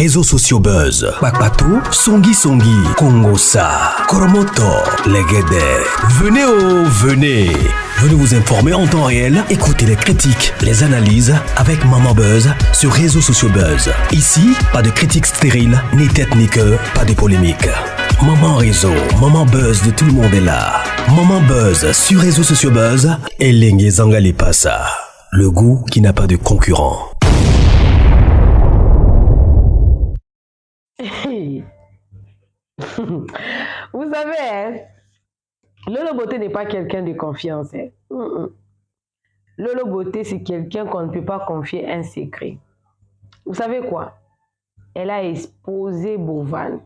réseaux sociaux buzz. Bakpatou, Songi Songi, Kongosa, Koromoto, Legede. Venez. Venez vous informer en temps réel. Écoutez les critiques, les analyses avec Maman Buzz sur réseaux sociaux buzz. Ici, pas de critiques stériles, ni tête ni queue, pas de polémique. Maman Réseau, Maman Buzz de tout le monde est là. Maman Buzz sur réseaux sociaux buzz et Lengue Zangali Passa. Le goût qui n'a pas de concurrent. Vous savez, hein, Lolo Beauté n'est pas quelqu'un de confiance. Hein. Lolo Beauté, c'est quelqu'un qu'on ne peut pas confier un secret. Vous savez quoi? Elle a exposé Bovan.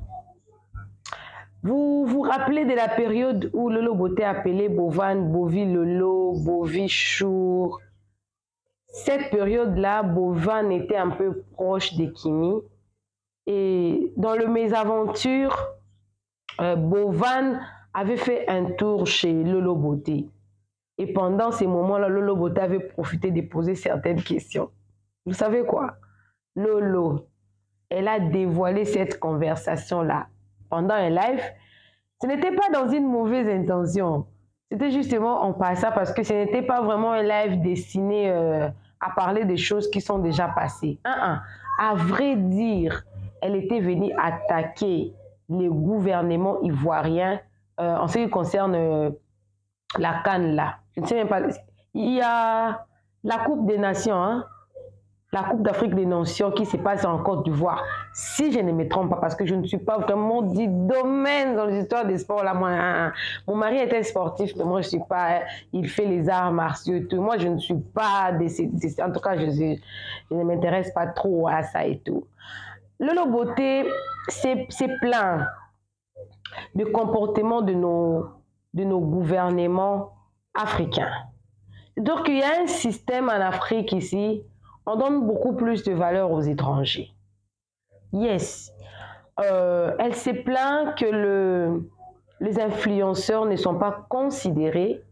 Vous vous rappelez de la période où Lolo Beauté appelait Bovan Bovi Lolo, Bovi Chour. Cette période-là, Bovan était un peu proche de Kimi. Et dans le mésaventure, Bovan avait fait un tour chez Lolo Beauté. Et pendant ces moments-là, Lolo Beauté avait profité de poser certaines questions. Vous savez quoi? Lolo, elle a dévoilé cette conversation-là pendant un live. Ce n'était pas dans une mauvaise intention. C'était justement en passant parce que ce n'était pas vraiment un live destiné à parler des choses qui sont déjà passées. À vrai dire, elle était venue attaquer le gouvernement ivoirien en ce qui concerne la CAN là. Je ne sais même pas. Il y a la Coupe des Nations, hein? La Coupe d'Afrique des Nations qui se passe en Côte d'Ivoire. Si je ne me trompe pas, parce que je ne suis pas vraiment du domaine dans l'histoire des sports là. Moi, mon mari était sportif, mais moi je ne suis pas. Il fait les arts martiaux et tout. Moi je ne suis pas en tout cas, je ne m'intéresse pas trop à ça et tout. Lolo Beauté, c'est plein de comportements de nos gouvernements africains. Donc, il y a un système en Afrique ici, on donne beaucoup plus de valeur aux étrangers. Yes. Elle s'est plaint que les influenceurs ne sont pas considérés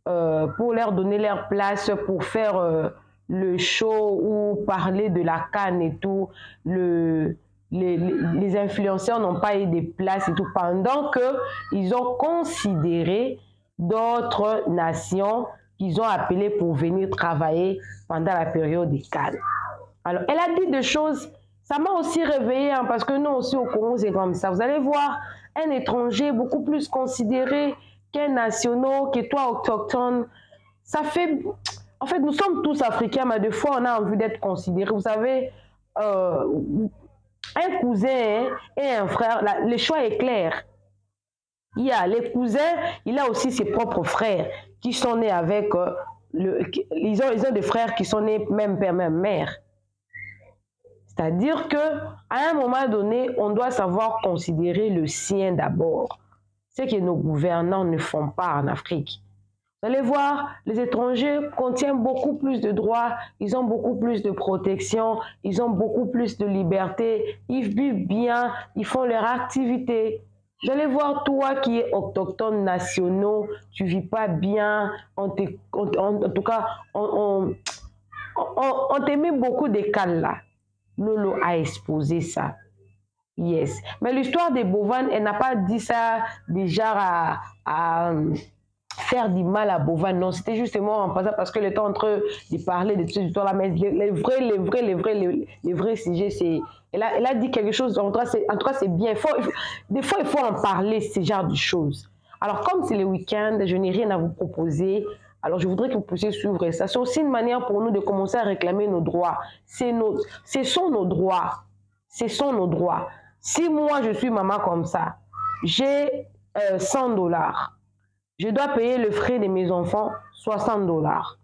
pour leur donner leur place, pour faire le show ou parler de la CAN et tout. Les influenceurs n'ont pas eu de place et tout, pendant qu'ils ont considéré d'autres nations qu'ils ont appelées pour venir travailler pendant la période des CAN. Alors, elle a dit des choses, ça m'a aussi réveillée, hein, parce que nous aussi au Congo, c'est comme ça. Vous allez voir un étranger beaucoup plus considéré qu'un national, que toi autochtone. Ça fait... En fait, nous sommes tous africains, mais des fois, on a envie d'être considérés. Vous savez, un cousin et un frère, le choix est clair. Il y a les cousins, il a aussi ses propres frères qui sont nés avec... ils ont des frères qui sont nés même père, même mère. C'est-à-dire qu'à un moment donné, on doit savoir considérer le sien d'abord. C'est que nos gouvernants ne font pas en Afrique. Vous allez voir, les étrangers contiennent beaucoup plus de droits, ils ont beaucoup plus de protection, ils ont beaucoup plus de liberté, ils vivent bien, ils font leur activité. Vous allez voir, toi qui es autochtone nationaux, tu ne vis pas bien, en tout cas, on te met beaucoup de cales là. Lolo a exposé ça. Yes. Mais l'histoire de Bovan, elle n'a pas dit ça déjà à faire du mal à Bovan. Non, c'était justement en passant parce que le temps entre de parler de cette histoire-là, mais les vrais sujets, c'est... Elle a dit quelque chose, en tout cas, c'est bien. Des fois, il faut en parler, ce genre de choses. Alors, comme c'est le week-end, je n'ai rien à vous proposer. Alors, je voudrais que vous puissiez suivre ça. C'est aussi une manière pour nous de commencer à réclamer nos droits. Ce sont nos droits. Ce sont nos droits. Si moi, je suis maman comme ça, j'ai $100. Je dois payer le frais de mes enfants, $60.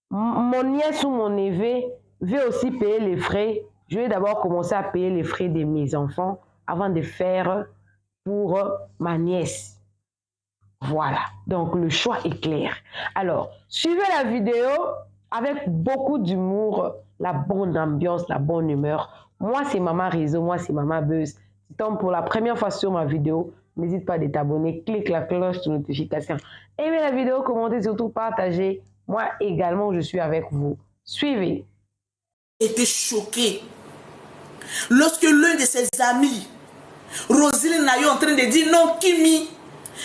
Mon nièce ou mon neveu veut aussi payer les frais. Je vais d'abord commencer à payer les frais de mes enfants avant de faire pour ma nièce. Voilà, donc le choix est clair. Alors, suivez la vidéo avec beaucoup d'humour, la bonne ambiance, la bonne humeur. Moi, c'est Maman Réseau, moi, c'est Maman Buzz. Si tu tombes pour la première fois sur ma vidéo, n'hésite pas à t'abonner, clique la cloche de notification. Aimez la vidéo, commentez, surtout partagez. Moi également, je suis avec vous. Suivez. J'étais choquée. Lorsque l'un de ses amis, Roselyne Nayo, en train de dire non, Kimi,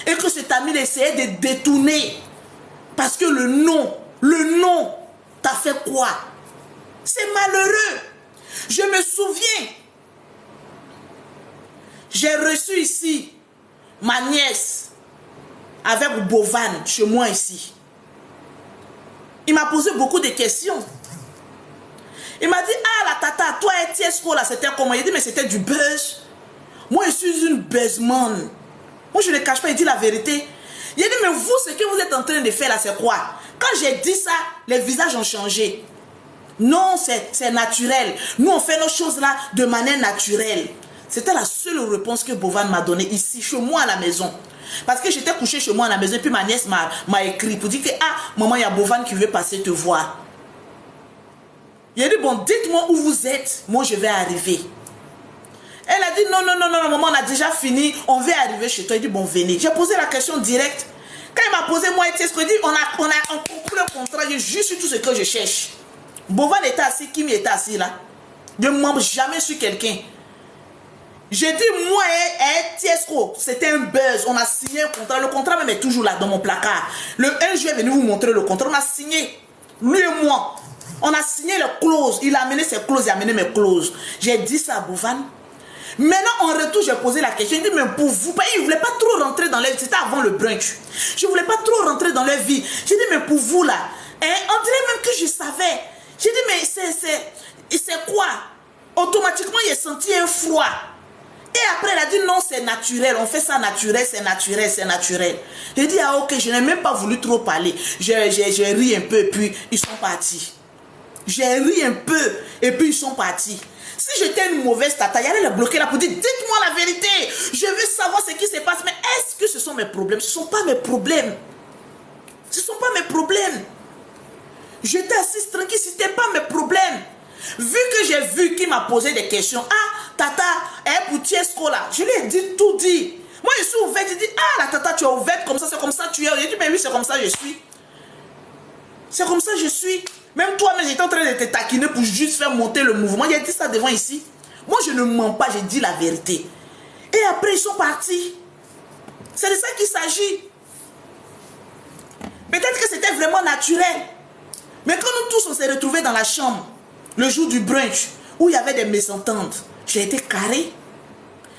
et que cet ami essayait de détourner, parce que le nom, t'a fait quoi? C'est malheureux. Je me souviens, j'ai reçu ici ma nièce avec Bovan chez moi ici. Il m'a posé beaucoup de questions. Il m'a dit, ah la tata, toi et Tiesco là, c'était comment? Il dit, mais c'était du buzz. Moi, je suis une buzzman. Moi, je ne le cache pas, il dit la vérité. Il a dit, mais vous, ce que vous êtes en train de faire là, c'est quoi? Quand j'ai dit ça, les visages ont changé. Non, c'est naturel. Nous, on fait nos choses là de manière naturelle. C'était la seule réponse que Bovan m'a donnée ici, chez moi à la maison. Parce que j'étais couché chez moi à la maison, et puis ma nièce m'a écrit pour dire que, ah, maman, il y a Bovan qui veut passer te voir. Il a dit, bon, dites-moi où vous êtes, moi je vais arriver. Elle a dit, non, maman, on a déjà fini, on veut arriver chez toi. Il dit, bon, venez. J'ai posé la question directe. Quand il m'a posé, moi, il dit, on a conclu le contrat, j'ai juste tout ce que je cherche. Bovan était assis, Kimi était assis là. Je ne m'en jamais sur quelqu'un. J'ai dit, moi et Tiesco, c'était un buzz. On a signé un contrat. Le contrat même est toujours là dans mon placard. Le 1 juillet, venu vous montrer le contrat. On a signé, lui et moi. On a signé les clauses. Il a amené ses clauses, il a amené mes clauses. J'ai dit ça à Bovan. Maintenant, en retour, j'ai posé la question. Il dit, mais pour vous, il ne voulait pas trop rentrer dans leur vie. C'était avant le brunch. Je ne voulais pas trop rentrer dans leur vie. J'ai dit, mais pour vous là, hein, on dirait même que je savais. J'ai dit, mais c'est quoi? Automatiquement, il a senti un froid. Et après, il a dit, non, c'est naturel. On fait ça naturel, c'est naturel, c'est naturel. J'ai dit, ah ok, je n'ai même pas voulu trop parler. J'ai ri un peu, et puis ils sont partis. J'ai ri un peu, et puis ils sont partis. Si j'étais une mauvaise tata, il allait les bloquer là pour dire, dites-moi la vérité. Je veux savoir ce qui se passe. Mais est-ce que ce sont mes problèmes? Ce ne sont pas mes problèmes. Ce ne sont pas mes problèmes. J'étais assise tranquille, ce n'était pas mes problèmes. Vu que j'ai vu qu'il m'a posé des questions, ah, tata, pour Tiesco là, je lui ai dit tout dit. Moi, je suis ouverte, je dis, ah, la tata, tu es ouverte comme ça, c'est comme ça, tu es. Il dit, mais oui, c'est comme ça, je suis. C'est comme ça, je suis. Même toi, mais j'étais en train de te taquiner pour juste faire monter le mouvement. J'ai dit ça devant ici. Moi, je ne mens pas, j'ai dit la vérité. Et après, ils sont partis. C'est de ça qu'il s'agit. Peut-être que c'était vraiment naturel. Mais quand nous tous, on s'est retrouvés dans la chambre, le jour du brunch, où il y avait des mésententes, j'ai été carré.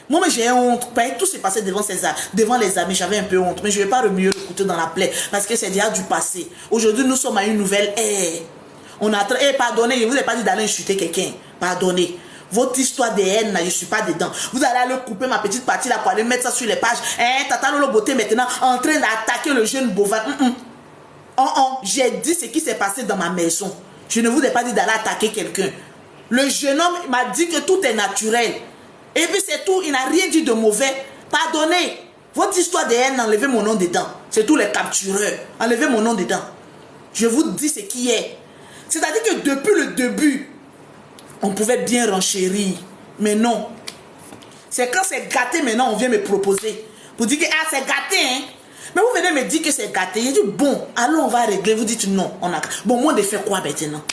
Moi, mais j'ai honte. Tout s'est passé devant les amis, j'avais un peu honte. Mais je ne vais pas remuer le couteau dans la plaie, parce que c'est déjà du passé. Aujourd'hui, nous sommes à une nouvelle ère. On a pardonnez, je ne vous ai pas dit d'aller insulter quelqu'un. Pardonnez. Votre histoire de haine, là, je ne suis pas dedans. Vous allez aller couper ma petite partie là pour aller mettre ça sur les pages. Tata Lolo Beauté maintenant en train d'attaquer le jeune Bovan. J'ai dit ce qui s'est passé dans ma maison. Je ne vous ai pas dit d'aller attaquer quelqu'un. Le jeune homme m'a dit que tout est naturel. Et puis c'est tout, il n'a rien dit de mauvais. Pardonnez. Votre histoire de haine, enlevez mon nom dedans. C'est tous les captureurs. Enlevez mon nom dedans. Je vous dis ce qui est. C'est-à-dire que depuis le début, on pouvait bien renchérir. Mais non. C'est quand c'est gâté, maintenant, on vient me proposer. Pour dire que ah, c'est gâté, hein. Mais vous venez me dire que c'est gâté. J'ai dit, bon, allons, on va régler. Vous dites non. Bon, moi, de faire quoi maintenant?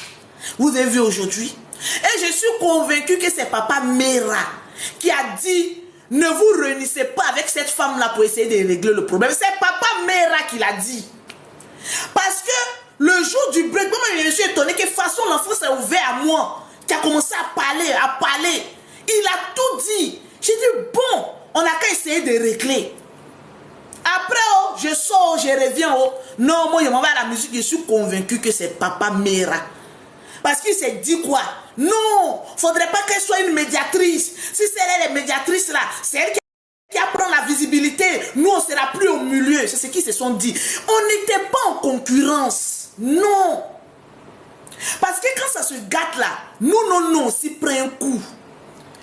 Vous avez vu aujourd'hui? Et je suis convaincu que c'est Papa Mera qui a dit, ne vous réunissez pas avec cette femme-là pour essayer de régler le problème. C'est Papa Mera qui l'a dit. Parce que le jour du break, moi, je suis étonné que façon l'enfant s'est ouvert à moi, qui a commencé à parler. Il a tout dit. J'ai dit, bon, on n'a qu'à essayer de régler. Après, je sors, je reviens. Non, moi, je m'en vais à la musique. Je suis convaincu que c'est Papa Mera. Parce qu'il s'est dit quoi? Non, il ne faudrait pas qu'elle soit une médiatrice. Si c'est elle, les médiatrices là, c'est elle qui apprend la visibilité. Nous, on ne sera plus au milieu. C'est ce qu'ils se sont dit. On n'était pas en concurrence. Non. Parce que quand ça se gâte là, nous, nos noms aussi prennent un coup.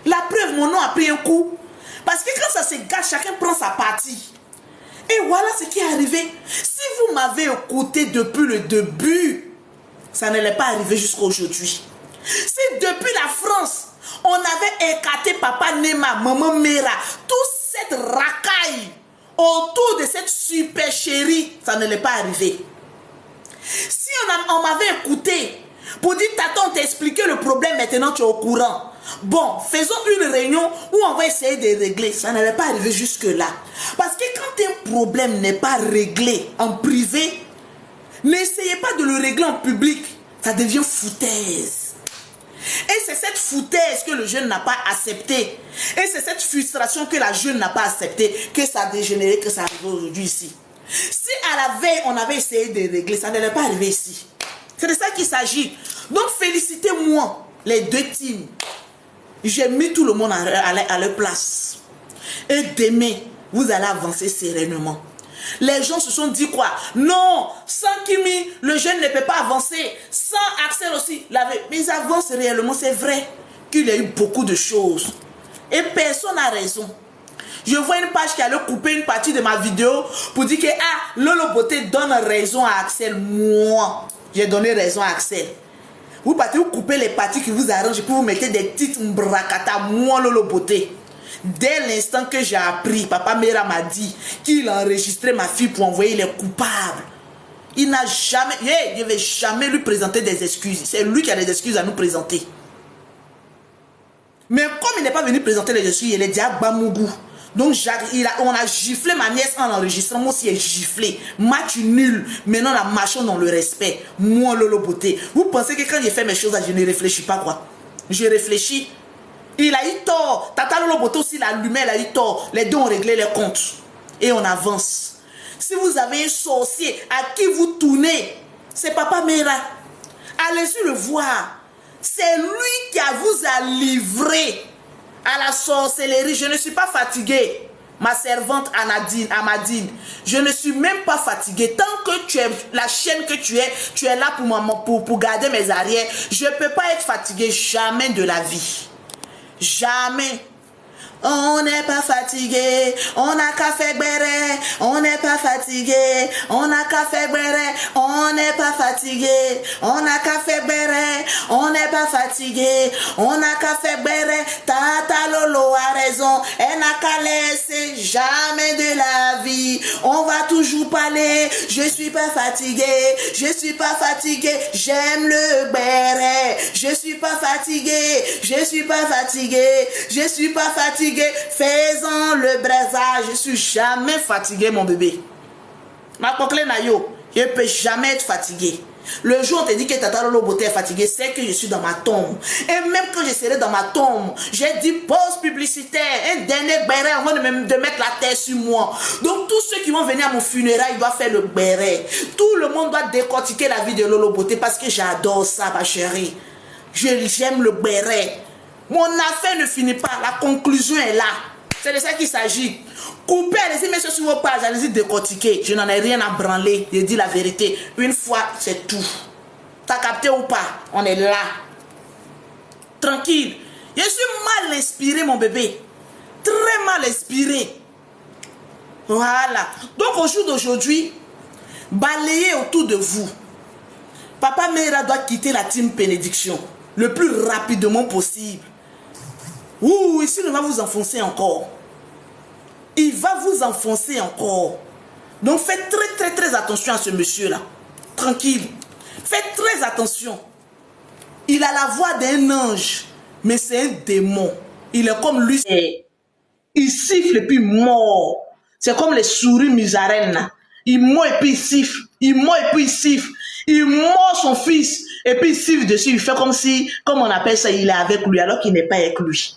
La preuve, mon nom a pris un coup. Parce que quand ça se gâte, chacun prend sa partie. Et voilà ce qui est arrivé. Si vous m'avez écouté depuis le début, ça n'allait pas arriver jusqu'à aujourd'hui. Si depuis la France, on avait écarté Papa Nema, Maman Mera, toute cette racaille autour de cette super chérie, ça n'allait pas arriver. Si on m'avait écouté pour dire, Tata, on t'a expliqué le problème, maintenant tu es au courant. Bon, faisons une réunion où on va essayer de régler. Ça n'allait pas arriver jusque-là. Parce que quand un problème n'est pas réglé en privé, n'essayez pas de le régler en public. Ça devient foutaise. Et c'est cette foutaise que le jeune n'a pas acceptée. Et c'est cette frustration que la jeune n'a pas acceptée que ça a dégénéré, que ça arrive aujourd'hui ici. Si à la veille, on avait essayé de régler, ça n'allait pas arriver ici. C'est de ça qu'il s'agit. Donc félicitez-moi, les deux teams. J'ai mis tout le monde à leur place. Et demain, vous allez avancer sereinement. Les gens se sont dit quoi? Non, sans Kimi, le jeune ne peut pas avancer. Sans Axel aussi. Mais ils avancent réellement, c'est vrai qu'il y a eu beaucoup de choses. Et personne n'a raison. Je vois une page qui allait couper une partie de ma vidéo pour dire que Lolo Beauté donne raison à Axel. Moi, j'ai donné raison à Axel. Vous partez, vous coupez les parties qui vous arrangent et puis vous mettez des titres mbrakata, moi Lolo Beauté. Dès l'instant que j'ai appris, Papa Mera m'a dit qu'il a enregistré ma fille pour envoyer les coupables. Il n'a jamais, je ne vais jamais lui présenter des excuses. C'est lui qui a des excuses à nous présenter. Mais comme il n'est pas venu présenter les excuses, il est dit à Bamougou. Donc on a giflé ma nièce en enregistrant. Moi aussi, j'ai giflé. Match nul. Maintenant, la marchons dans le respect. Moi, Lolo Beauté. Vous pensez que quand j'ai fait mes choses, je ne réfléchis pas quoi? Je réfléchis. Il a eu tort. Tata Lolo Beauté aussi, l'allumé, elle a eu tort. Les deux ont réglé les comptes. Et on avance. Si vous avez un sorcier à qui vous tournez, c'est Papa Mera. Allez-y le voir. C'est lui qui vous a livré à la sorcellerie. Je ne suis pas fatiguée. Ma servante Amadine. Je ne suis même pas fatiguée. Tant que tu es la chienne que tu es là pour garder mes arrières. Je ne peux pas être fatiguée jamais de la vie. Jamais. On n'est pas fatigué, on n'a qu'à faire béret, on n'est pas fatigué, on n'a qu'à faire béret, on n'est pas fatigué, on n'a qu'à faire béret, on n'est pas fatigué, on n'a qu'à faire béret. Tata Lolo a raison, elle n'a qu'à laisser jamais de la vie. On va toujours parler, je suis pas fatigué, je suis pas fatigué, j'aime le béret, je suis pas fatigué, je suis pas fatigué, je suis pas fatigué. Faisons le brassage. Je suis jamais fatigué, mon bébé. Ma coquelin nayo, je ne peux jamais être fatigué. Le jour où on te dit que Tata Lolo Beauté est fatigué, c'est que je suis dans ma tombe. Et même quand je serai dans ma tombe, j'ai dit pause publicitaire, un dernier béret avant de mettre la terre sur moi. Donc tous ceux qui vont venir à mon funérail, ils doivent faire le béret. Tout le monde doit décortiquer la vie de Lolo Beauté parce que j'adore ça, ma chérie. J'aime le béret. Mon affaire ne finit pas. La conclusion est là. C'est de ça qu'il s'agit. Coupez, allez-y, mettez sur vos pages, allez-y décortiquer. Je n'en ai rien à branler. Je dis la vérité. Une fois, c'est tout. T'as capté ou pas? On est là. Tranquille. Je suis mal inspiré, mon bébé. Très mal inspiré. Voilà. Donc, au jour d'aujourd'hui, balayez autour de vous. Papa Mera doit quitter la team bénédiction le plus rapidement possible. Ouh, ici, il va vous enfoncer encore. Il va vous enfoncer encore. Donc, faites très attention à ce monsieur-là. Tranquille. Faites très attention. Il a la voix d'un ange, mais c'est un démon. Il est comme lui. Il siffle et puis mord. C'est comme les souris musaraines. Il mord et puis il siffle. Il mord et puis il siffle. Il mord son fils et puis il siffle dessus. Il fait comme si, comme on appelle ça, il est avec lui alors qu'il n'est pas avec lui.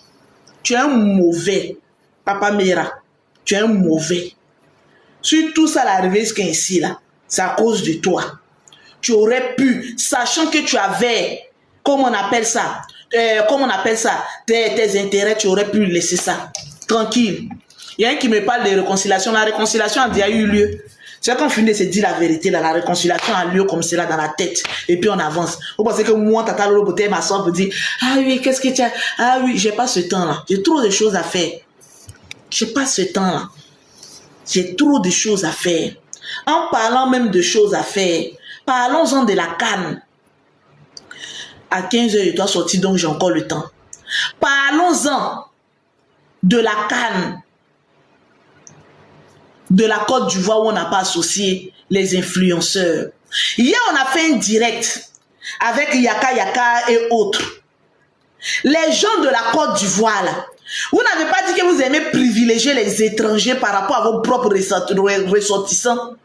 Tu es un mauvais, Papa Mera. Tu es un mauvais. Si tout ça l'arrivée jusqu'ici, là, c'est à cause de toi. Tu aurais pu, sachant que tu avais, comment on appelle ça, tes intérêts, tu aurais pu laisser ça. Tranquille. Il y a un qui me parle de réconciliation. La réconciliation a déjà eu lieu. C'est quand on finit de se dire la vérité, là, la réconciliation a lieu comme cela dans la tête. Et puis on avance. Vous pensez que moi, Tata Lolo Beauté, ma soeur peut dire, ah oui, qu'est-ce que tu as? Ah oui, j'ai pas ce temps-là. J'ai trop de choses à faire. J'ai pas ce temps-là. J'ai trop de choses à faire. En parlant même de choses à faire, parlons-en de la CAN. À 15h, je dois sortir, donc j'ai encore le temps. Parlons-en de la CAN. De la Côte d'Ivoire où on n'a pas associé les influenceurs. Hier, on a fait un direct avec Yaka Yaka et autres. Les gens de la Côte d'Ivoire, là, vous n'avez pas dit que vous aimez privilégier les étrangers par rapport à vos propres ressortissants.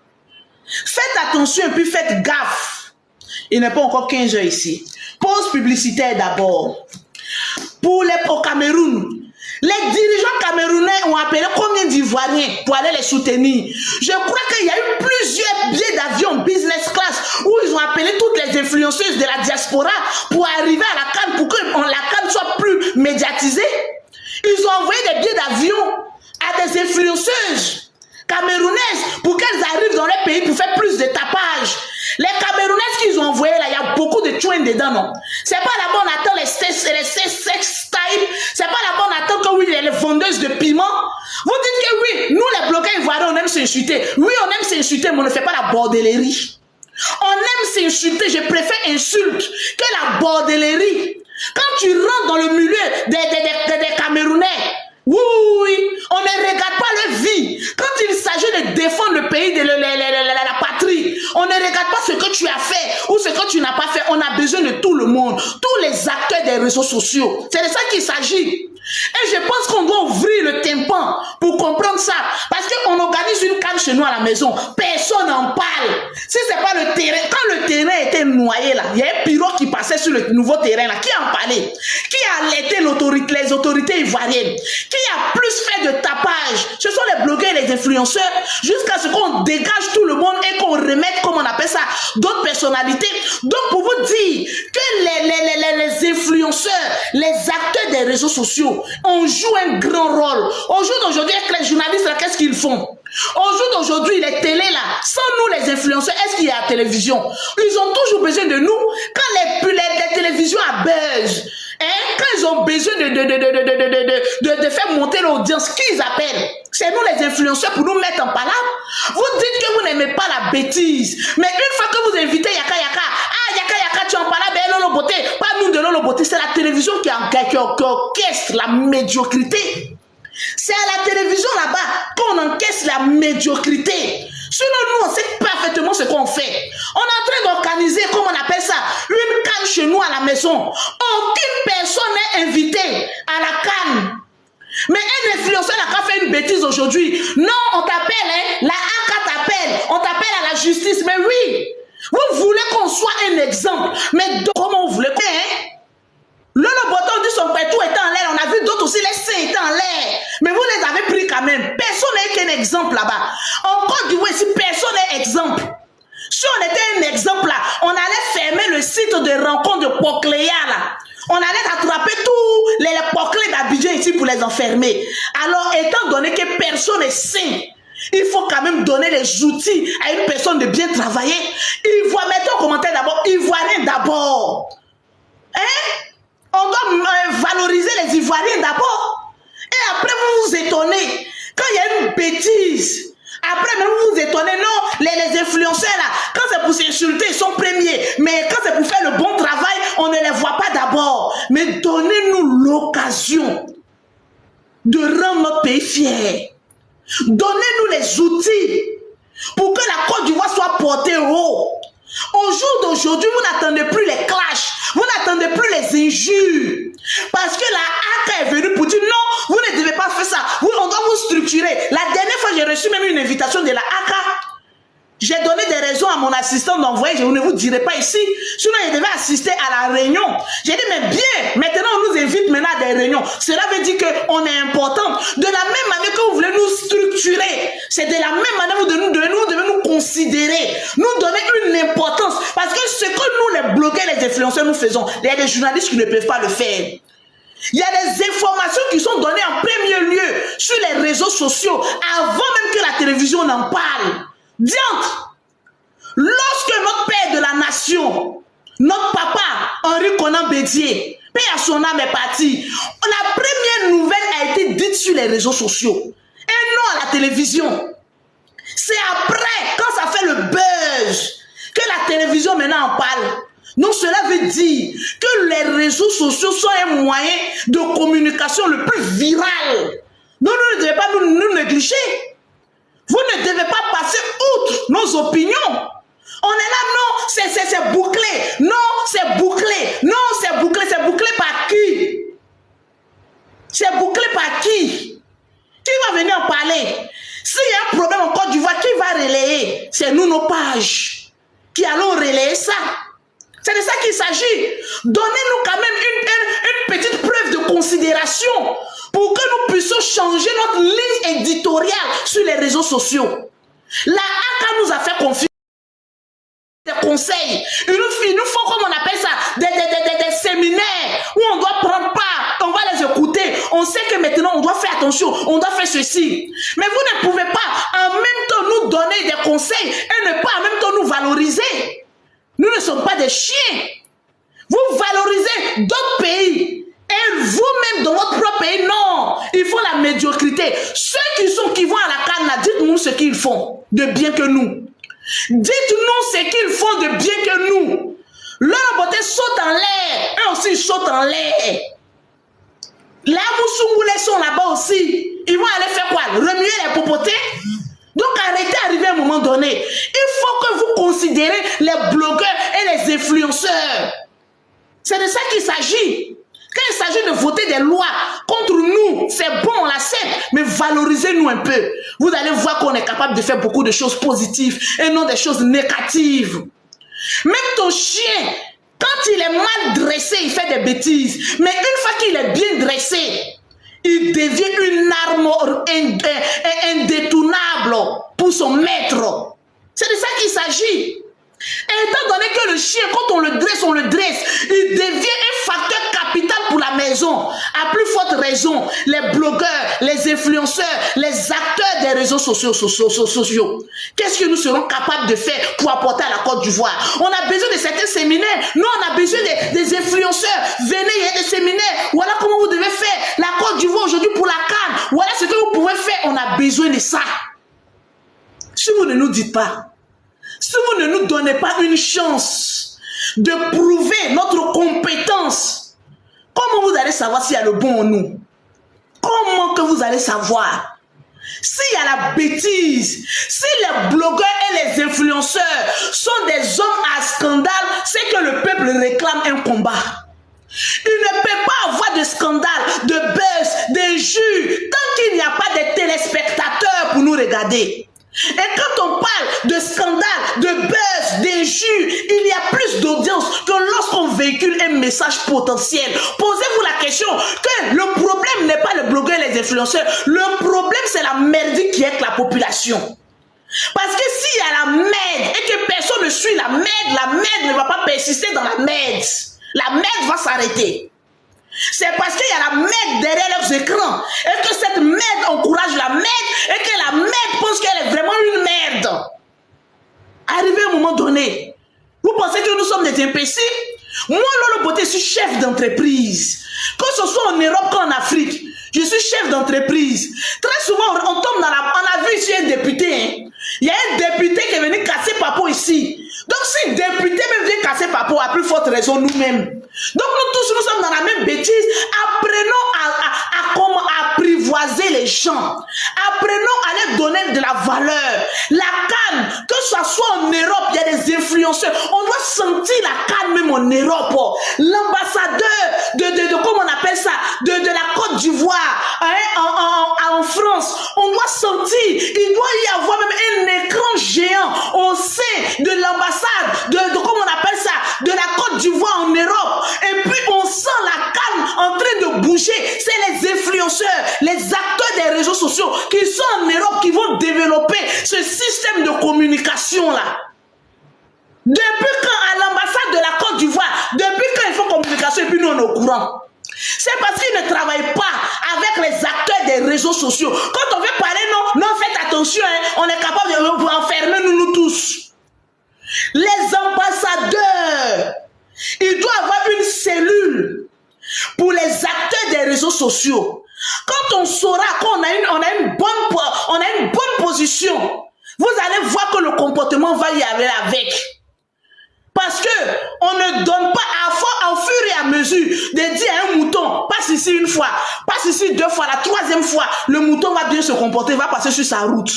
Faites attention et puis faites gaffe. Il n'est pas encore 15 heures ici. Pause publicitaire d'abord. Au Cameroun, les dirigeants camerounais ont appelé combien d'Ivoiriens pour aller les soutenir? Je crois qu'il y a eu plusieurs billets d'avion business class où ils ont appelé toutes les influenceuses de la diaspora pour arriver à la CAN pour que la CAN soit plus médiatisée. Ils ont envoyé des billets d'avion à des influenceuses camerounaises pour qu'elles arrivent dans leur pays pour faire plus de tapage. Les Camerounaises qu'ils ont envoyés là, il y a beaucoup de chouins dedans, non? C'est pas là-bas on attend les sex type, c'est pas là-bas on attend que oui, les vendeuses de piment. Vous dites que oui, nous les bloqueurs ivoiriens, on aime s'insulter. Oui, on aime s'insulter, mais on ne fait pas la bordellerie. On aime s'insulter, je préfère insulte que la bordellerie. Quand tu rentres dans le milieu des Camerounais, oui, on ne regarde pas leur vie. Quand il s'agit de défendre le pays, la patrie, on ne regarde pas ce que tu as fait ou ce que tu n'as pas fait. On a besoin de tout le monde, tous les acteurs des réseaux sociaux. C'est de ça qu'il s'agit. Et je pense qu'on doit ouvrir le tympan pour comprendre ça. Parce qu'on organise une canne chez nous à la maison. Personne n'en parle. Si c'est pas le terrain, quand le terrain était noyé là, il y a un pirogue qui passait sur le nouveau terrain là. Qui en parlait? Qui a alerté les autorités ivoiriennes? Qui a plus fait de tapage? Ce sont les blogueurs et les influenceurs. Jusqu'à ce qu'on dégage tout le monde et qu'on remette, comme on appelle ça, d'autres personnalités. Donc pour vous dire que les influenceurs, les acteurs des réseaux sociaux, on joue un grand rôle. Au jour d'aujourd'hui, avec les journalistes, qu'est-ce qu'ils font? Au jour d'aujourd'hui, les télés là, sans nous les influenceurs, est-ce qu'il y a la télévision? Ils ont toujours besoin de nous. Quand les télévisions à buzz, hein, quand ils ont besoin de faire monter l'audience, qui ils appellent? C'est nous les influenceurs pour nous mettre en palabre. Vous dites que vous n'aimez pas la bêtise. Mais une fois que vous invitez Yaka Yaka, tu en parles, ben Lolo Beauté, pas nous de Lolo Beauté, c'est la télévision qui orchestre la médiocrité. C'est à la télévision là-bas qu'on encaisse la médiocrité. Sinon, nous, on sait parfaitement ce qu'on fait. On est en train d'organiser, comment on appelle ça, une canne chez nous à la maison. Aucune personne n'est invitée à la canne. Mais un influenceur n'a qu'à faire une bêtise aujourd'hui. Non, on t'appelle, hein, la AK t'appelle, on t'appelle à la justice. Mais oui, vous voulez qu'on soit un exemple. Mais comment vous voulez qu'on... Hein? Lolo Botton dit son pétou était en l'air. On a vu d'autres aussi, les seins étaient en l'air. Mais vous les avez pris quand même. Personne n'est qu'un exemple là-bas. En Côte d'Ivoire, ici, personne n'est exemple. Si on était un exemple là, on allait fermer le site de rencontre de Pocléa là. On allait attraper tous les Poclés d'Abidjan ici pour les enfermer. Alors, étant donné que personne n'est sain, il faut quand même donner les outils à une personne de bien travailler. Mettez en commentaire d'abord, Ivoiriens d'abord. Hein? On doit valoriser les Ivoiriens d'abord. Et après, vous vous étonnez. Quand il y a une bêtise, après, même vous vous étonnez. Non, les influenceurs là, quand c'est pour s'insulter, ils sont premiers. Mais quand c'est pour faire le bon travail, on ne les voit pas d'abord. Mais donnez-nous l'occasion de rendre notre pays fier. Donnez-nous les outils pour que la Côte d'Ivoire soit portée haut. Au jour d'aujourd'hui, vous n'attendez plus les clashs, vous n'attendez plus les injures. Parce que la AK est venue pour dire non, vous ne devez pas faire ça. On doit vous structurer. La dernière fois, j'ai reçu même une invitation de la AK. J'ai donné des raisons à mon assistant d'envoyer, je ne vous dirai pas ici. Sinon, il devait assister à la réunion. J'ai dit, mais bien, maintenant on nous invite maintenant à des réunions. Cela veut dire qu'on est important. De la même manière que vous voulez nous structurer, c'est de la même manière que vous devez nous considérer, nous donner une importance. Parce que ce que nous, les blogueurs, les influenceurs, nous faisons, il y a des journalistes qui ne peuvent pas le faire. Il y a des informations qui sont données en premier lieu sur les réseaux sociaux, avant même que la télévision n'en parle. Diantre, lorsque notre père de la nation, notre papa, Henri Konan Bédié, paix à son âme est parti, la première nouvelle a été dite sur les réseaux sociaux et non à la télévision. C'est après, quand ça fait le buzz, que la télévision maintenant en parle. Donc cela veut dire que les réseaux sociaux sont un moyen de communication le plus viral. Donc nous ne devons pas nous négliger. Vous ne devez pas passer outre nos opinions. On est là, non, c'est bouclé. Non, c'est bouclé. Non, c'est bouclé. C'est bouclé par qui? C'est bouclé par qui? Qui va venir en parler? S'il y a un problème en Côte d'Ivoire, qui va relayer? C'est nous, nos pages, qui allons relayer ça. C'est de ça qu'il s'agit. Donnez-nous quand même une petite preuve de considération pour que nous puissions changer notre ligne éditoriale sur les réseaux sociaux. La ACA nous a fait confiance. Des conseils. Il nous faut, comme on appelle ça, des séminaires où on doit prendre part, on va les écouter. On sait que maintenant on doit faire attention, on doit faire ceci. Mais vous ne pouvez pas en même temps nous donner des conseils et ne pas en même temps nous valoriser. Nous ne sommes pas des chiens. Vous valorisez d'autres pays et vous-même dans votre propre pays, non. Il faut la médiocrité. Ceux qui vont à la canne, dites-nous ce qu'ils font de bien que nous. Dites-nous ce qu'ils font de bien que nous. Leur beauté saute en l'air. Eux aussi ils sautent en l'air. Les Moussoumboulés sont là-bas aussi. Ils vont aller faire quoi? Remuer les popotés? Donc arrêtez d'arriver à un moment donné. Il faut que vous considérez les blogueurs et les influenceurs. C'est de ça qu'il s'agit. Quand il s'agit de voter des lois contre nous, c'est bon, on l'accepte, mais valorisez-nous un peu. Vous allez voir qu'on est capable de faire beaucoup de choses positives et non des choses négatives. Même ton chien, quand il est mal dressé, il fait des bêtises. Mais une fois qu'il est bien dressé, il devient une arme indétournable pour son maître. C'est de ça qu'il s'agit. Et étant donné que le chien, quand on le dresse, il devient un facteur capital pour la maison. À plus forte raison, les blogueurs, les influenceurs, les acteurs des réseaux sociaux. Qu'est-ce que nous serons capables de faire pour apporter à la Côte d'Ivoire? On a besoin de certains séminaires. Nous, on a besoin des influenceurs. Venez, il y a des séminaires. Voilà comment vous devez faire. La Côte d'Ivoire aujourd'hui pour la CAN. Voilà ce que vous pouvez faire. On a besoin de ça. Si vous ne nous dites pas, si vous ne nous donnez pas une chance de prouver notre compétence, comment vous allez savoir s'il y a le bon en nous? Comment que vous allez savoir? S'il y a la bêtise, si les blogueurs et les influenceurs sont des hommes à scandale, c'est que le peuple réclame un combat. Il ne peut pas avoir de scandale, de buzz, d'injures, tant qu'il n'y a pas de téléspectateurs pour nous regarder. Et quand on parle de scandale, de buzz, d'injures, il y a plus d'audience que lorsqu'on véhicule un message potentiel. Posez-vous la question que le problème n'est pas le blogueur et les influenceurs. Le problème, c'est la merdique qui est la population. Parce que s'il y a la merde et que personne ne suit la merde ne va pas persister dans la merde. La merde va s'arrêter. C'est parce qu'il y a la merde derrière leurs écrans et que cette merde encourage la merde et que la merde pense qu'elle est vraiment une merde. Arrivé à un moment donné, vous pensez que nous sommes des imbéciles? Moi, Lolo Beauté, je suis chef d'entreprise. Que ce soit en Europe qu'en Afrique, je suis chef d'entreprise. Très souvent, on tombe dans la... On a vu ici un député. Hein? Il y a un député qui est venu casser Papo ici. Donc, si le député même vient casser Papo, à plus forte raison, nous-mêmes. Donc, nous tous, nous sommes dans la même bêtise. Apprenons comment apprivoiser les gens. Apprenons à leur donner de la valeur. La canne, que ce soit en Europe, il y a des influenceurs. On doit sentir la canne même en Europe. L'ambassadeur comment on appelle ça, de la Côte d'Ivoire, hein, en France, on doit sentir, il doit y avoir même un écran géant au sein de l'ambassade, comment on appelle ça, de la Côte d'Ivoire en Europe. Et puis on sent la canne en train de bouger. C'est les influenceurs, les acteurs des réseaux sociaux qui sont en Europe qui vont développer ce système de communication là. Depuis quand à l'ambassade de la Côte d'Ivoire, depuis quand ils font communication et puis nous on est au courant. C'est parce qu'ils ne travaillent pas avec les acteurs des réseaux sociaux. Quand on veut parler, non, faites attention, hein, on est capable de vous enfermer nous tous. Les ambassadeurs, il doit avoir une cellule pour les acteurs des réseaux sociaux. Quand on saura qu'on a une bonne position, vous allez voir que le comportement va y aller avec. Parce que on ne donne pas au fur et à mesure de dire à un mouton, passe ici une fois, passe ici deux fois, la troisième fois, le mouton va bien se comporter, va passer sur sa route.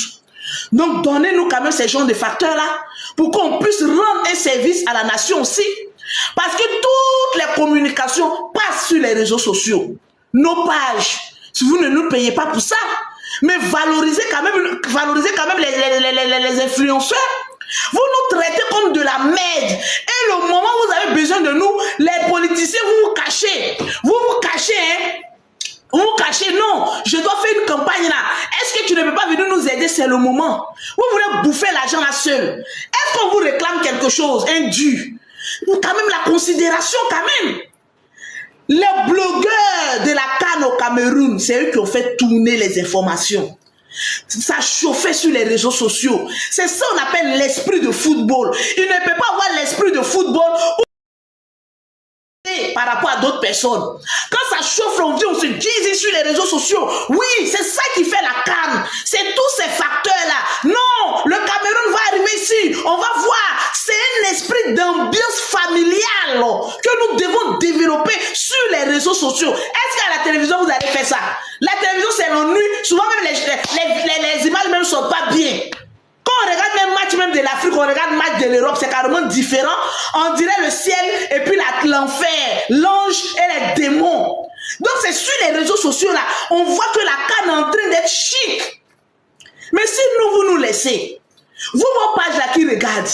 Donc, donnez-nous quand même ces genres de facteurs-là pour qu'on puisse rendre un service à la nation aussi. Parce que toutes les communications passent sur les réseaux sociaux. Nos pages, si vous ne nous payez pas pour ça, mais valorisez quand même les influenceurs. Vous nous traitez comme de la merde. Et le moment où vous avez besoin de nous, les politiciens, vous vous cachez. Vous vous cachez, hein. Vous vous cachez, non, je dois faire une campagne là. Est-ce que tu ne peux pas venir nous aider? C'est le moment. Vous voulez bouffer l'argent là seul. Est-ce qu'on vous réclame quelque chose, un dû? Quand même la considération, quand même. Les blogueurs de la CAN au Cameroun, c'est eux qui ont fait tourner les informations. Ça chauffait sur les réseaux sociaux. C'est ça qu'on appelle l'esprit de football. Il ne peut pas avoir l'esprit de football par rapport à d'autres personnes. Quand ça chauffe, on dit, on se dit sur les réseaux sociaux. Oui, c'est ça qui fait la CAN. C'est tous ces facteurs-là. Non, le Cameroun va arriver ici. On va voir. C'est un esprit d'ambiance familiale que nous devons développer sur les réseaux sociaux. Est-ce qu'à la télévision, vous allez faire ça? La télévision, c'est l'ennui. Souvent, même les images même ne sont pas bien. Quand on regarde même match même de l'Afrique, on regarde match de l'Europe, c'est carrément différent. On dirait le ciel et puis l'enfer, l'ange et les démons. Donc c'est sur les réseaux sociaux là, on voit que la CAN est en train d'être chic. Mais si vous nous laissez, vous vos pages là qui regardent,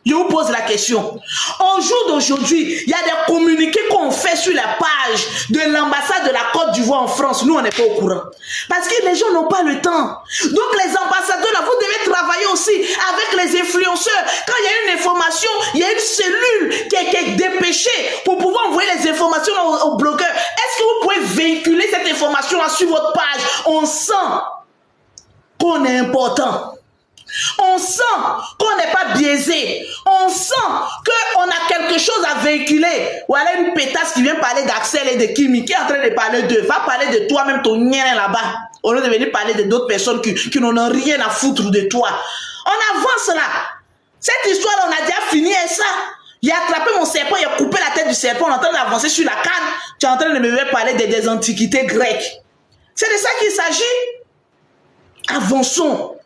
je vous pose la question. Au jour d'aujourd'hui, il y a des communiqués qu'on fait sur la page de l'ambassade de la Côte d'Ivoire en France. Nous, on n'est pas au courant. Parce que les gens n'ont pas le temps. Donc, les ambassadeurs, là, vous devez travailler aussi avec les influenceurs. Quand il y a une information, il y a une cellule qui est dépêchée pour pouvoir envoyer les informations aux blogueurs. Est-ce que vous pouvez véhiculer cette information-là sur votre page? On sent qu'on est important. On sent qu'on n'est pas biaisé. On sent qu'on a quelque chose à véhiculer. Voilà une pétasse qui vient parler d'Axel et de Kimi, qui est en train de parler d'eux. Va parler de toi-même, ton nien là-bas. Au lieu de venir parler de d'autres personnes qui n'en ont rien à foutre de toi. On avance là. Cette histoire-là, on a déjà fini avec ça. Il a attrapé mon serpent, il a coupé la tête du serpent. On est en train d'avancer sur la CAN. Tu es en train de me parler des antiquités grecques. C'est de ça qu'il s'agit. Avançons.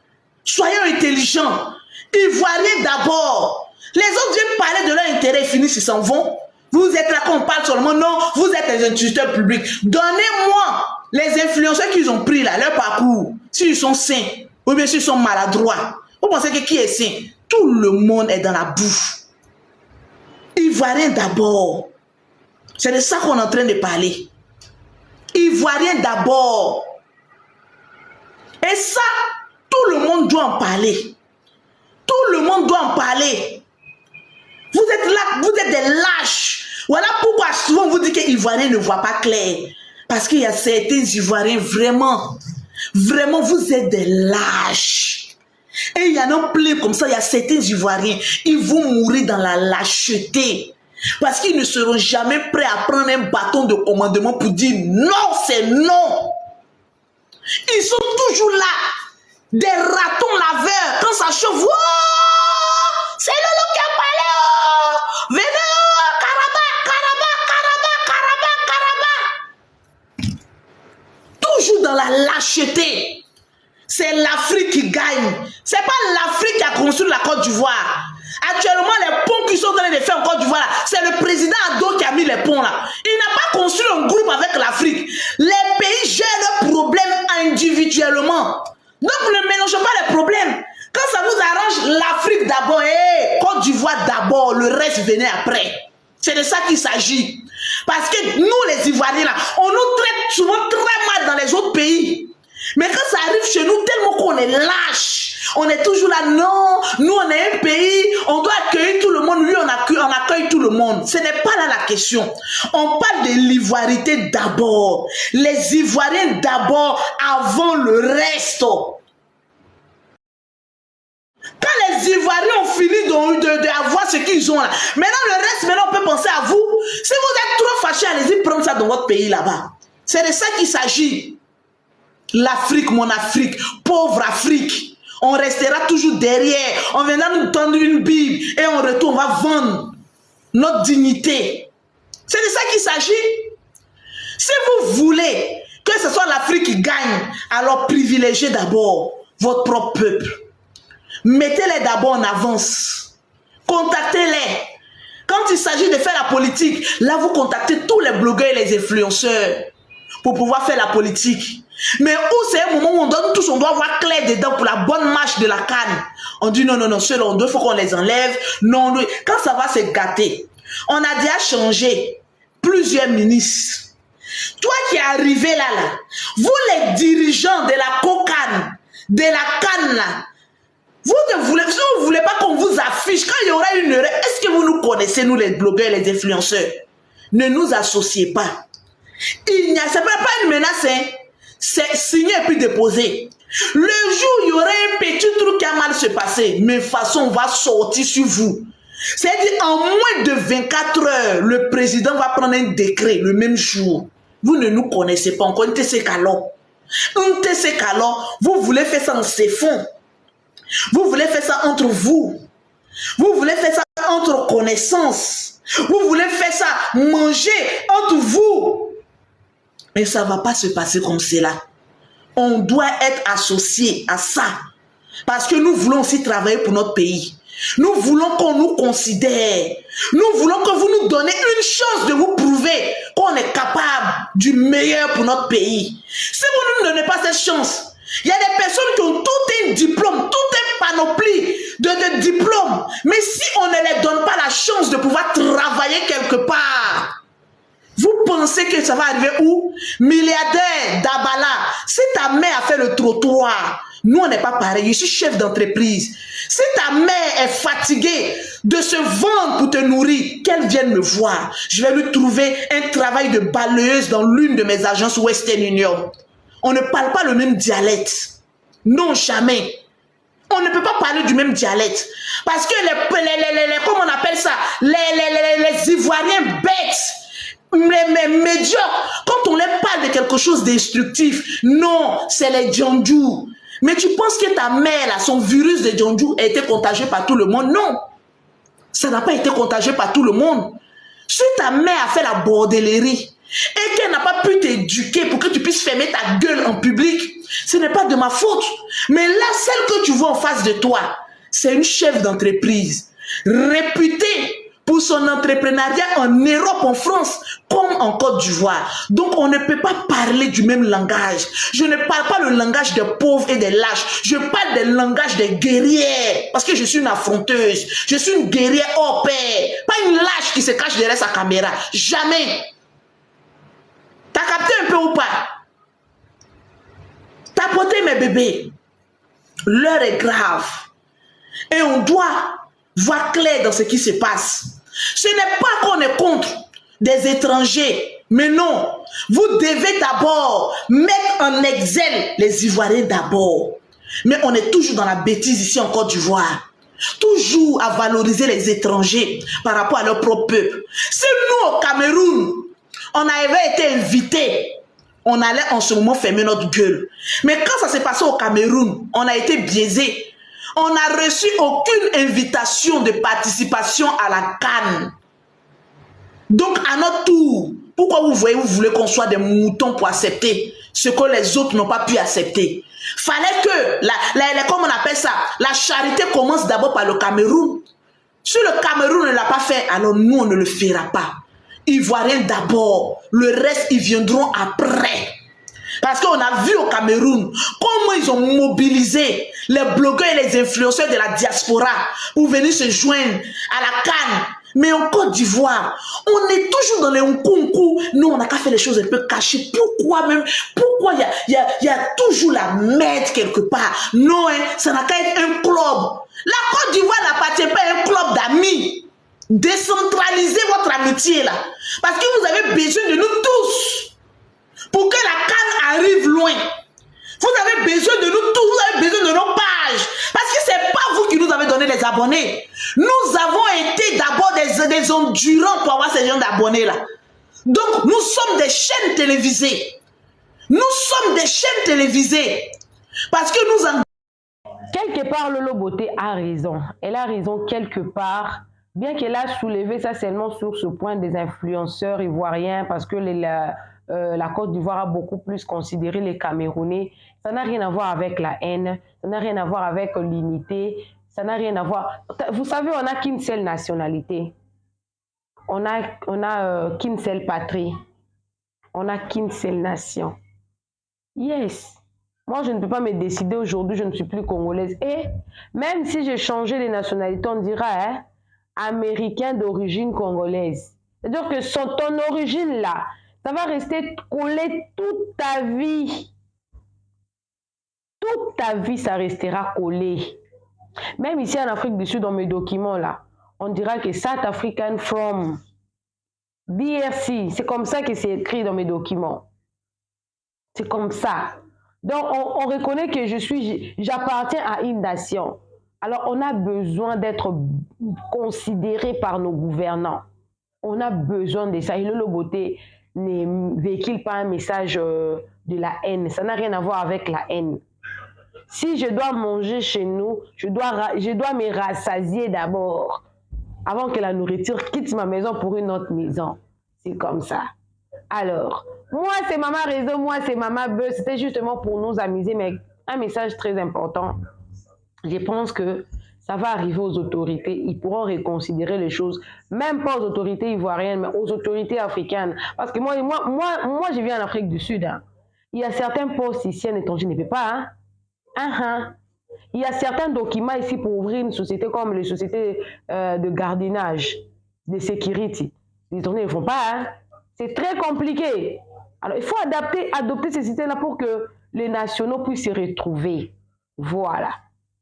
Soyons intelligents. Ivoiriens d'abord. Les autres viennent parler de leur intérêt et finissent, ils s'en vont. Vous êtes là qu'on parle seulement. Non, vous êtes des instituteurs publics. Donnez-moi les influenceurs qu'ils ont pris là, leur parcours. S'ils sont sains ou bien s'ils sont maladroits. Vous pensez que qui est sain? Tout le monde est dans la bouffe. Ivoiriens d'abord. C'est de ça qu'on est en train de parler. Ivoiriens d'abord. Et ça, tout le monde doit en parler. Tout le monde doit en parler. Vous êtes là, vous êtes des lâches. Voilà pourquoi souvent on vous dit que les Ivoiriens ne voient pas clair. Parce qu'il y a certains Ivoiriens vraiment, vous êtes des lâches. Et il y en a plein comme ça, il y a certains Ivoiriens, ils vont mourir dans la lâcheté. Parce qu'ils ne seront jamais prêts à prendre un bâton de commandement pour dire non, c'est non. Ils sont toujours là. Des ratons laveurs, quand ça chauffe, oh, c'est Lolo qui a parlé, oh, venez, oh, Karaba. Toujours dans la lâcheté. C'est l'Afrique qui gagne. C'est pas l'Afrique qui a construit la Côte d'Ivoire. Actuellement, les ponts qui sont en train de faire en Côte d'Ivoire, c'est le président Ado qui a mis les ponts là. Il n'a pas construit un groupe avec l'Afrique. Les pays gèrent leurs problèmes individuellement. Donc, ne mélangeons pas les problèmes. Quand ça vous arrange, l'Afrique d'abord, Côte d'Ivoire d'abord, le reste venait après. C'est de ça qu'il s'agit. Parce que nous, les Ivoiriens, là, on nous traite souvent très mal dans les autres pays. Mais quand ça arrive chez nous, tellement qu'on est lâche, on est toujours là, non, nous on est un pays, on doit accueillir tout le monde, lui on accueille tout le monde. Ce n'est pas là la question. On parle de l'ivoirité d'abord. Les Ivoiriens d'abord, avant le reste. Quand les Ivoiriens ont fini d'avoir ce qu'ils ont là, maintenant le reste, maintenant on peut penser à vous. Si vous êtes trop fâchés, allez-y prendre ça dans votre pays là-bas. C'est de ça qu'il s'agit. L'Afrique, mon Afrique, pauvre Afrique. On restera toujours derrière. On viendra nous tendre une Bible et on retourne, on va vendre notre dignité. C'est de ça qu'il s'agit. Si vous voulez que ce soit l'Afrique qui gagne, alors privilégiez d'abord votre propre peuple. Mettez-les d'abord en avance. Contactez-les. Quand il s'agit de faire la politique, là vous contactez tous les blogueurs et les influenceurs pour pouvoir faire la politique. Mais où c'est un moment où on donne tous, on doit voir clair dedans pour la bonne marche de la canne. On dit non, non, non, ceux-là, il faut qu'on les enlève. Non, non, quand ça va se gâter, on a déjà changé plusieurs ministres. Toi qui es arrivé là, vous les dirigeants de la cocane, de la canne là, vous ne voulez pas qu'on vous affiche. Quand il y aura une erreur, est-ce que vous nous connaissez, nous les blogueurs, les influenceurs? Ne nous associez pas. C'est pas une menace, hein. C'est signé et puis déposé. Le jour où il y aura un petit truc qui a mal se passer, mais de toute façon, on va sortir sur vous. C'est-à-dire, en moins de 24 heures, le président va prendre un décret le même jour. Vous ne nous connaissez pas encore. Vous voulez faire ça en ses fonds. Vous voulez faire ça entre vous. Vous voulez faire ça entre connaissances. Vous voulez faire ça manger entre vous. Mais ça ne va pas se passer comme cela. On doit être associé à ça. Parce que nous voulons aussi travailler pour notre pays. Nous voulons qu'on nous considère. Nous voulons que vous nous donnez une chance de vous prouver qu'on est capable du meilleur pour notre pays. Si vous ne nous donnez pas cette chance, il y a des personnes qui ont tout un diplôme, tout un panoplie de diplômes. Mais si on ne les donne pas la chance de pouvoir travailler quelque part, vous pensez que ça va arriver où? Milliardaire d'Abala, si ta mère a fait le trottoir, nous on n'est pas pareil, je suis chef d'entreprise. Si ta mère est fatiguée de se vendre pour te nourrir, qu'elle vienne me voir. Je vais lui trouver un travail de balayeuse dans l'une de mes agences Western Union. On ne parle pas le même dialecte. Non, jamais. On ne peut pas parler du même dialecte. Parce que comment on appelle ça? Les Ivoiriens bêtes, les médiocres, quand on leur parle de quelque chose d'instructif, non, c'est les Djandjou. Mais tu penses que ta mère, là, son virus de Djandjou a été contagié par tout le monde? Non. Ça n'a pas été contagié par tout le monde. Si ta mère a fait la bordellerie et qu'elle n'a pas pu t'éduquer pour que tu puisses fermer ta gueule en public, ce n'est pas de ma faute. Mais là, celle que tu vois en face de toi, c'est une chef d'entreprise réputée pour son entrepreneuriat en Europe, en France, comme en Côte d'Ivoire. Donc, on ne peut pas parler du même langage. Je ne parle pas le langage des pauvres et des lâches. Je parle du langage des guerrières. Parce que je suis une affronteuse. Je suis une guerrière hors pair. Pas une lâche qui se cache derrière sa caméra. Jamais. T'as capté un peu ou pas? Tapoter mes bébés. L'heure est grave. Et on doit voir clair dans ce qui se passe. Ce n'est pas qu'on est contre des étrangers, mais non. Vous devez d'abord mettre en exergue les Ivoiriens d'abord. Mais on est toujours dans la bêtise ici en Côte d'Ivoire. Toujours à valoriser les étrangers par rapport à leur propre peuple. Si nous au Cameroun, on avait été invités, on allait en ce moment fermer notre gueule. Mais quand ça s'est passé au Cameroun, on a été biaisés. On n'a reçu aucune invitation de participation à la CAN. Donc, à notre tour, pourquoi vous voulez qu'on soit des moutons pour accepter ce que les autres n'ont pas pu accepter? Fallait que, comment on appelle ça, la charité commence d'abord par le Cameroun. Si le Cameroun ne l'a pas fait, alors nous, on ne le fera pas. Ivoiriens d'abord, le reste, ils viendront après. Parce qu'on a vu au Cameroun comment ils ont mobilisé les blogueurs et les influenceurs de la diaspora pour venir se joindre à la CAN. Mais en Côte d'Ivoire, on est toujours dans les nkunku. Nous, on n'a qu'à faire les choses un peu cachées. Pourquoi il y a toujours la merde quelque part? Non, hein, ça n'a qu'à être un club. La Côte d'Ivoire n'appartient pas à un club d'amis. Décentralisez votre amitié là. Parce que vous avez besoin de nous tous. Pour que la CAN arrive loin. Vous avez besoin de nous tous, vous avez besoin de nos pages. Parce que ce n'est pas vous qui nous avez donné les abonnés. Nous avons été d'abord des endurants pour avoir ces gens d'abonnés là. Donc nous sommes des chaînes télévisées. Nous sommes des chaînes télévisées. Parce que nous en... Quelque part, Lolo Beauté a raison. Elle a raison quelque part. Bien qu'elle a soulevé ça seulement sur ce point des influenceurs ivoiriens, parce que la Côte d'Ivoire a beaucoup plus considéré les Camerounais. Ça n'a rien à voir avec la haine, ça n'a rien à voir avec l'unité, ça n'a rien à voir... Vous savez, on n'a qu'une seule nationalité. On a qu'une seule patrie. On n'a qu'une seule nation. Yes. Moi, je ne peux pas me décider aujourd'hui, je ne suis plus congolaise. Et même si j'ai changé les nationalités, on dira américain d'origine congolaise. C'est-à-dire que ton origine là, ça va rester collé toute ta vie. Toute ta vie, ça restera collé. Même ici en Afrique du Sud, dans mes documents là, on dira que South African from DRC. C'est comme ça que c'est écrit dans mes documents. C'est comme ça. Donc, on reconnaît que j'appartiens à une nation. Alors, on a besoin d'être considéré par nos gouvernants. On a besoin de ça. Et le Loboté ne véhicule pas un message de la haine. Ça n'a rien à voir avec la haine. Si je dois manger chez nous, je dois me rassasier d'abord, avant que la nourriture quitte ma maison pour une autre maison. C'est comme ça. Alors, moi c'est Maman Réseau, moi c'est Maman Buzz. C'était justement pour nous amuser, mais un message très important. Je pense que ça va arriver aux autorités. Ils pourront reconsidérer les choses, même pas aux autorités ivoiriennes, mais aux autorités africaines. Parce que moi je vis en Afrique du Sud. Hein. Il y a certains postes ici en étranger, je ne peux pas. Hein. Il y a certains documents ici pour ouvrir une société comme les sociétés de gardiennage, de sécurité. Les étrangers ne font pas. Hein. C'est très compliqué. Alors, il faut adopter ces systèmes-là pour que les nationaux puissent se retrouver. Voilà.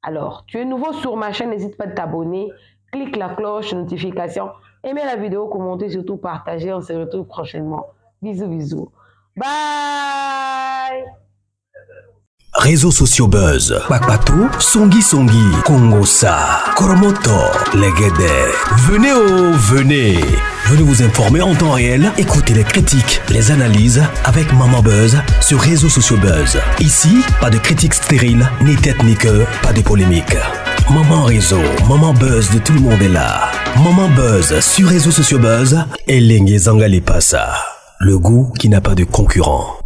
Alors, tu es nouveau sur ma chaîne, n'hésite pas à t'abonner. Clique la cloche, notification. Aimez la vidéo, commentez, surtout partagez. On se retrouve prochainement. Bisous, bisous. Bye! Réseaux sociaux Buzz, Bakpatou, Songi, Kongosa, Koromoto, Legede. Venez. Venez vous informer en temps réel, écoutez les critiques, les analyses avec Maman Buzz sur Réseaux sociaux Buzz. Ici, pas de critiques stériles, ni tête ni queue, pas de polémique. Maman Réseau, Maman Buzz de tout le monde est là. Maman Buzz sur Réseaux sociaux Buzz et Lengue Zangali Passa. Le goût qui n'a pas de concurrent.